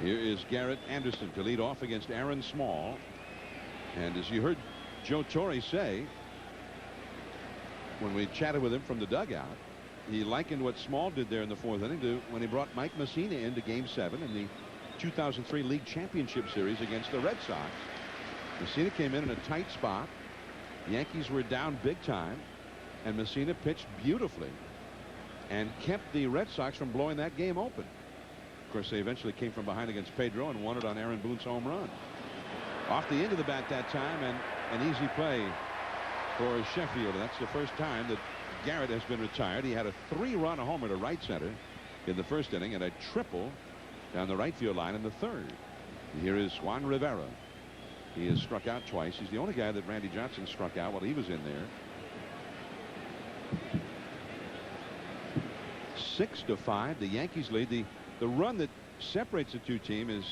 Here is Garrett Anderson to lead off against Aaron Small. And as you heard Joe Torre say when we chatted with him from the dugout, he likened what Small did there in the 4th inning to when he brought Mike Messina into Game 7 in the 2003 League Championship Series against the Red Sox. Messina came in a tight spot. The Yankees were down big time, and Messina pitched beautifully and kept the Red Sox from blowing that game open. Of course, they eventually came from behind against Pedro and won it on Aaron Boone's home run. Off the end of the bat that time, and an easy play for Sheffield. That's the first time that Garrett has been retired. He had a 3-run homer to right center in the 1st inning and a triple down the right field line in the 3rd. And here is Juan Rivera. He has struck out twice. He's the only guy that Randy Johnson struck out while he was in there. 6-5. The Yankees lead. The run that separates the two teams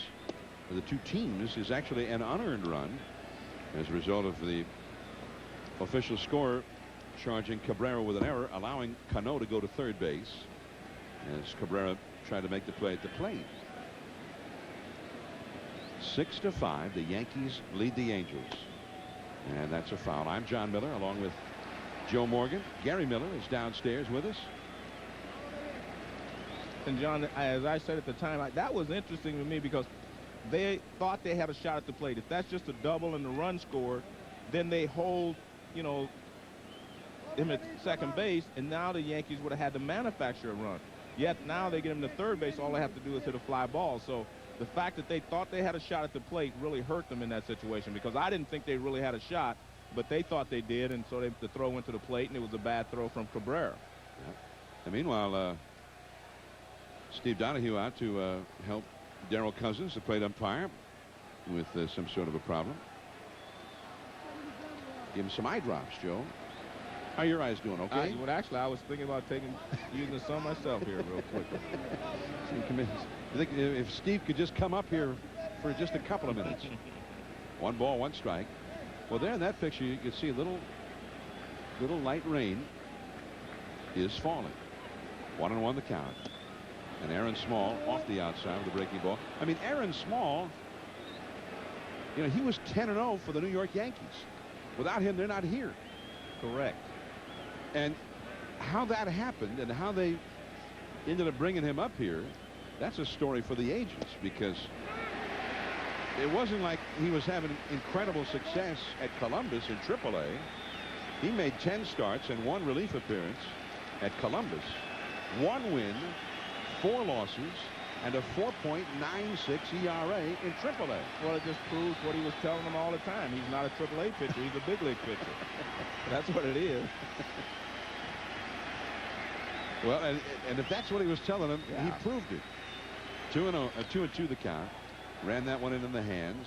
is actually an unearned run as a result of the official score charging Cabrera with an error, allowing Cano to go to 3rd base as Cabrera tried to make the play at the plate. 6-5. The Yankees lead the Angels, and that's a foul. I'm John Miller along with Joe Morgan. Gary Miller is downstairs with us. And John, as I said at the time, that was interesting to me because they thought they had a shot at the plate. If that's just a double and the run scored, then they hold, you know, him at 2nd base, and now the Yankees would have had to manufacture a run. Yet now they get him to 3rd base. All they have to do is hit a fly ball. So the fact that they thought they had a shot at the plate really hurt them in that situation, because I didn't think they really had a shot, but they thought they did, and so the throw went to the plate, and it was a bad throw from Cabrera. Yeah. And meanwhile, Steve Donahue out to help Darrell Cousins, the plate umpire, with some sort of a problem. Give him some eye drops, Joe. How are your eyes doing? Okay. Well, actually, I was thinking about using some myself here real quick. I think if Steve could just come up here for just a couple of minutes. 1 ball, 1 strike. Well, there in that picture, you can see a little light rain is falling. 1-1 the count. And Aaron Small off the outside with the breaking ball. I mean, Aaron Small, you know, he was 10-0 for the New York Yankees. Without him, they're not here. Correct. And how that happened and how they ended up bringing him up here, that's a story for the ages, because it wasn't like he was having incredible success at Columbus in AAA. He made 10 starts and 1 relief appearance at Columbus. 1 win, 4 losses, and a 4.96 ERA in AAA. Well, it just proves what he was telling them all the time. He's not a AAA pitcher. He's a big league pitcher. That's what it is. Well, and if that's what he was telling them, yeah, he proved it. 2-2 the count. Ran that one in the hands.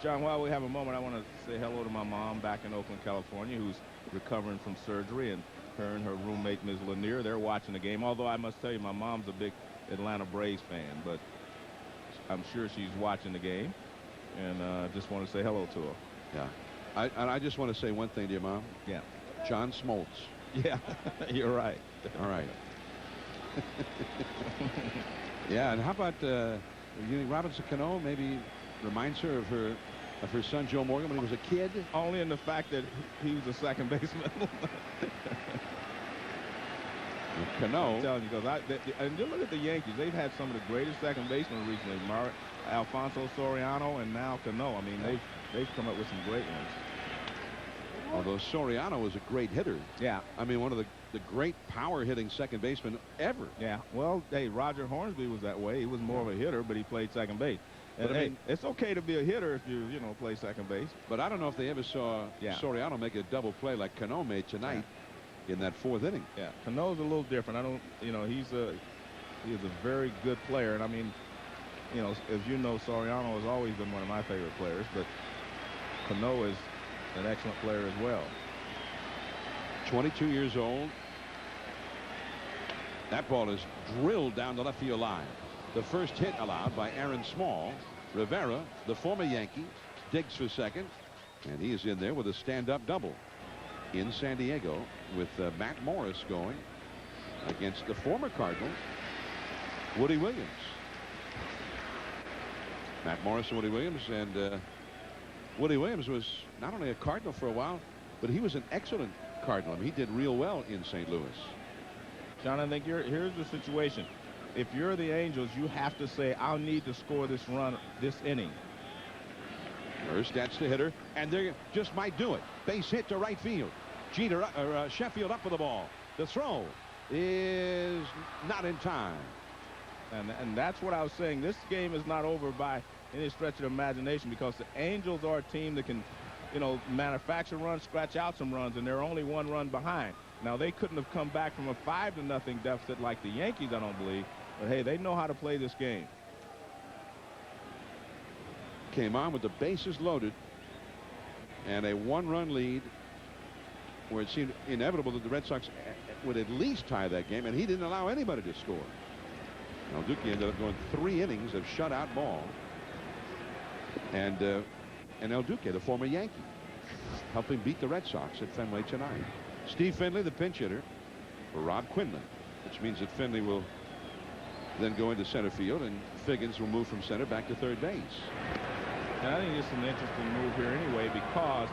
John, while we have a moment, I want to say hello to my mom back in Oakland, California, who's recovering from surgery, and her and her roommate, Ms. Lanier, they're watching the game. Although I must tell you, my mom's a big Atlanta Braves fan, but I'm sure she's watching the game, and just want to say hello to her. Yeah. I just want to say one thing to your mom. Yeah. John Smoltz. Yeah, you're right. All right. Yeah, and how about you think Robinson Cano maybe reminds her of her son Joe Morgan when he was a kid? Only in the fact that he was a 2nd baseman. Cano. I'm telling you, because and you look at the Yankees. They've had some of the greatest 2nd basemen recently. Alfonso Soriano and now Cano. I mean, they've come up with some great ones. Although Soriano was a great hitter. Yeah. I mean, one of the great power-hitting 2nd basemen ever. Yeah. Well, hey, Roger Hornsby was that way. He was more of a hitter, but he played 2nd base. And but, I mean, it's okay to be a hitter if you play 2nd base. But I don't know if they ever saw Soriano make a double play like Cano made tonight in that 4th inning. Yeah. Cano's a little different. I don't, he is a very good player. And I mean, as you know, Soriano has always been one of my favorite players, but Cano is an excellent player as well. 22 years old. That ball is drilled down the left field line. The first hit allowed by Aaron Small. Rivera, the former Yankee, digs for 2nd, and he is in there with a stand-up double in San Diego with Matt Morris going against the former Cardinal, Woody Williams. Matt Morris and Woody Williams. And Woody Williams was not only a Cardinal for a while, but he was an excellent Cardinal. I mean, he did real well in St. Louis. John, I think here's the situation. If you're the Angels, you have to say, I'll need to score this run this inning. Erstad's the hitter, and they just might do it. Base hit to right field. Sheffield up with the ball. The throw is not in time. And that's what I was saying. This game is not over by any stretch of imagination, because the Angels are a team that can, manufacture runs, scratch out some runs, and they're only one run behind. Now, they couldn't have come back from a 5-0 deficit like the Yankees, I don't believe. But, hey, they know how to play this game. Came on with the bases loaded and a one-run lead where it seemed inevitable that the Red Sox would at least tie that game, and he didn't allow anybody to score. El Duque ended up going 3 innings of shutout ball. And El Duque, the former Yankee, helped him beat the Red Sox at Fenway tonight. Steve Finley, the pinch hitter for Rob Quinlan, which means that Finley will then go into center field, and Figgins will move from center back to third base. And I think it's an interesting move here anyway, because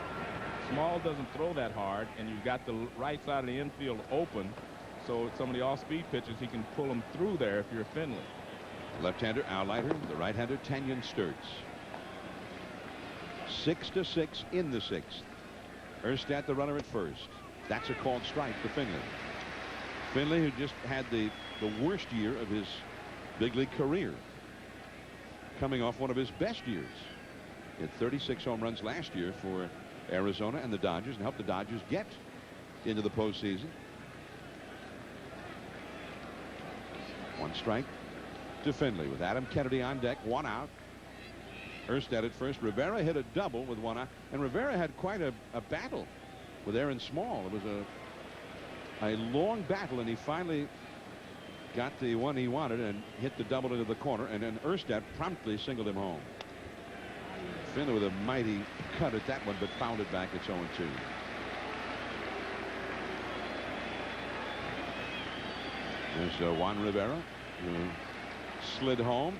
Small doesn't throw that hard, and you've got the right side of the infield open, so some of the off-speed pitches, he can pull them through there if you're Finley. Left-hander Al Leiter, the right-hander Tanyan Sturtz. 6-6 in the 6th. Erstad the runner at first. That's a called strike to Finley. Finley, who just had the worst year of his big league career, coming off one of his best years. He had 36 home runs last year for Arizona and the Dodgers, and helped the Dodgers get into the postseason. 1 strike to Finley with Adam Kennedy on deck, 1 out. Erstad at first. Rivera hit a double with 1 out, and Rivera had quite a battle with Aaron Small. It was a long battle, and he finally got the one he wanted and hit the double into the corner, and then Erstad promptly singled him home. Finley with a mighty cut at that one, but fouled it back. It's 0-2. There's Juan Rivera, who slid home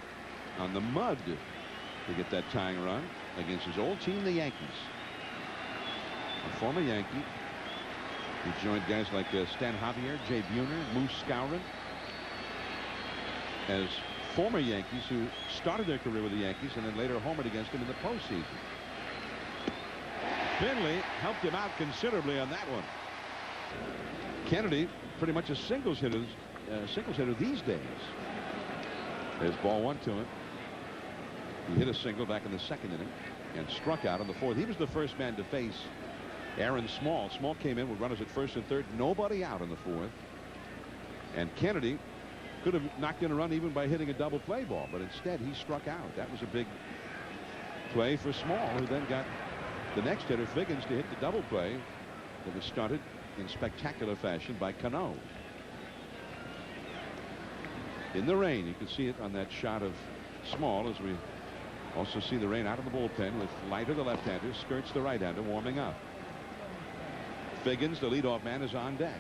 on the mud to get that tying run against his old team, the Yankees. A former Yankee. He joined guys like Stan Javier, Jay Buhner, Moose Skowron as former Yankees who started their career with the Yankees and then later homered against him in the postseason. Finley helped him out considerably on that one. Kennedy, pretty much a singles hitter these days. There's ball 1 to him. He hit a single back in the 2nd inning and struck out in the 4th. He was the first man to face Aaron Small. Small came in with runners at 1st and 3rd, nobody out in the 4th. And Kennedy could have knocked in a run even by hitting a double play ball, but instead he struck out. That was a big play for Small, who then got the next hitter, Figgins, to hit the double play that was started in spectacular fashion by Cano. In the rain, you can see it on that shot of Small, as we also see the rain out of the bullpen with Leiter, the left-hander, Sturtz, the right-hander, warming up. Figgins, the leadoff man, is on deck.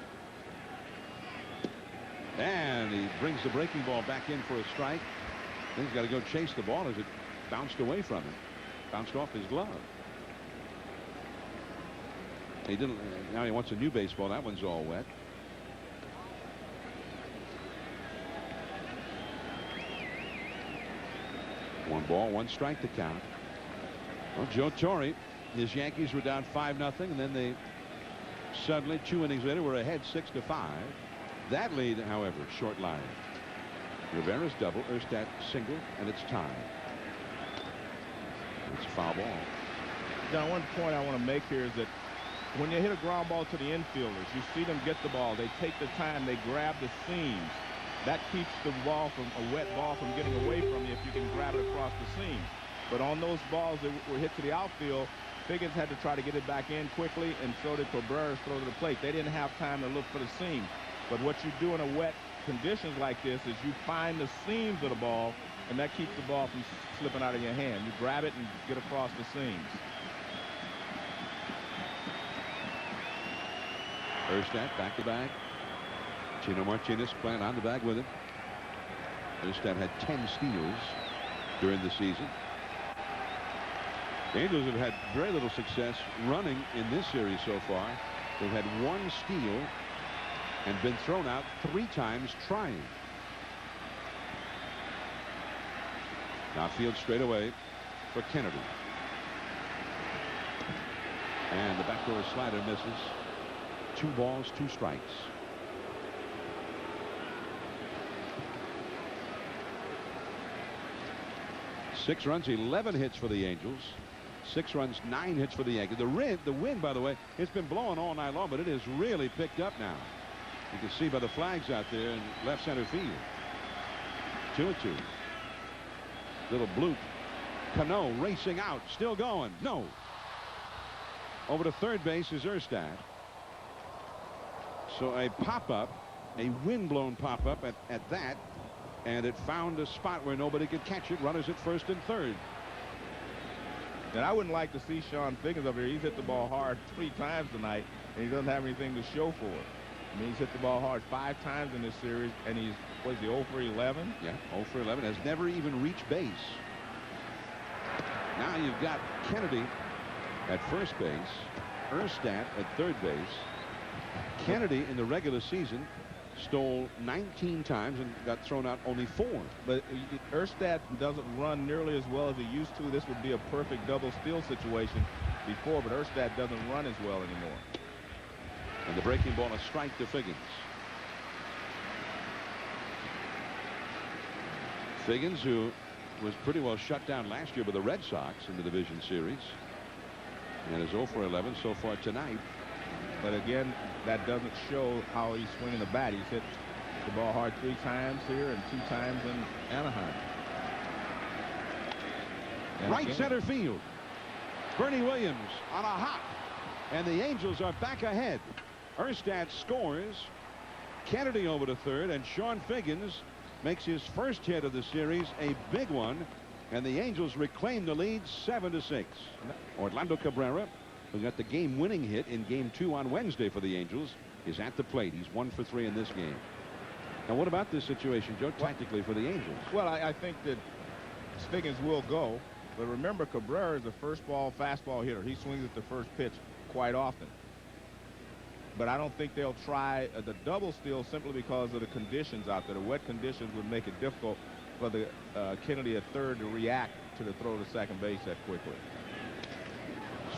And he brings the breaking ball back in for a strike. Then he's got to go chase the ball as it bounced away from him. Bounced off his glove. He didn't. Now he wants a new baseball. That one's all wet. One ball, 1 strike to count. Well, Joe Torre, his Yankees were down 5-0, and then they suddenly, 2 innings later, were ahead 6-5. That lead, however, short-lived. Rivera's double, Erstad single, and it's tied. It's a foul ball. John, one point I want to make here is that when you hit a ground ball to the infielders, you see them get the ball. They take the time. They grab the seams. That keeps the ball from a wet ball from getting away from you if you can grab it across the seams. But on those balls that were hit to the outfield, Figgins had to try to get it back in quickly, and so did Cabrera's throw to the plate. They didn't have time to look for the seams. But what you do in a wet conditions like this is you find the seams of the ball, and that keeps the ball from slipping out of your hand. You grab it and get across the seams. Erstad back-to-back. Chino Martinez playing on the bag with him. Erstad had 10 steals during the season. The Angels have had very little success running in this series so far. They've had 1 steal and been thrown out 3 times trying. Now field straight away for Kennedy. And the backdoor slider misses. 2 balls, 2 strikes. Six runs, 11 hits for the Angels. 6 runs, 9 hits for the Yankees. The wind, by the way, it's been blowing all night long, but it has really picked up now. You can see by the flags out there in left center field. 2-2. Little bloop. Cano racing out, still going. No. Over to third base is Erstad. So a pop-up, a wind-blown pop-up at that, and it found a spot where nobody could catch it. Runners at first and third. And I wouldn't like to see Sean Figgins over here. He's hit the ball hard 3 times tonight, and he doesn't have anything to show for it. I mean, he's hit the ball hard 5 times in this series, and he's, what is he, 0 for 11? Yeah, 0 for 11. Has never even reached base. Now you've got Kennedy at first base, Erstad at third base. Kennedy in the regular season stole 19 times and got thrown out only 4. But Erstad doesn't run nearly as well as he used to. This would be a perfect double steal situation before, but Erstad doesn't run as well anymore. And the breaking ball, a strike to Figgins. Figgins, who was pretty well shut down last year by the Red Sox in the division series, and is 0 for 11 so far tonight. But again, that doesn't show how he's swinging the bat. He's hit the ball hard 3 times here and 2 times in Anaheim. And Right again, center field. Bernie Williams on a hop. And the Angels are back ahead. Erstad scores. Kennedy over to third. And Sean Figgins makes his first hit of the series, a big one. And the Angels reclaim the lead 7-6. Orlando Cabrera, who got the game-winning hit in Game 2 on Wednesday for the Angels, is at the plate. He's 1 for 3 in this game. Now, what about this situation, Joe, tactically for the Angels? Well, I think that Figgins will go. But remember, Cabrera is a first ball fastball hitter. He swings at the first pitch quite often. But I don't think they'll try the double steal simply because of the conditions out there. The wet conditions would make it difficult for the Kennedy at third to react to the throw to second base that quickly.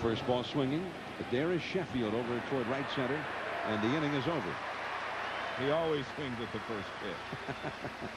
First ball swinging, but there is Sheffield over toward right center, and the inning is over. He always swings at the first pitch.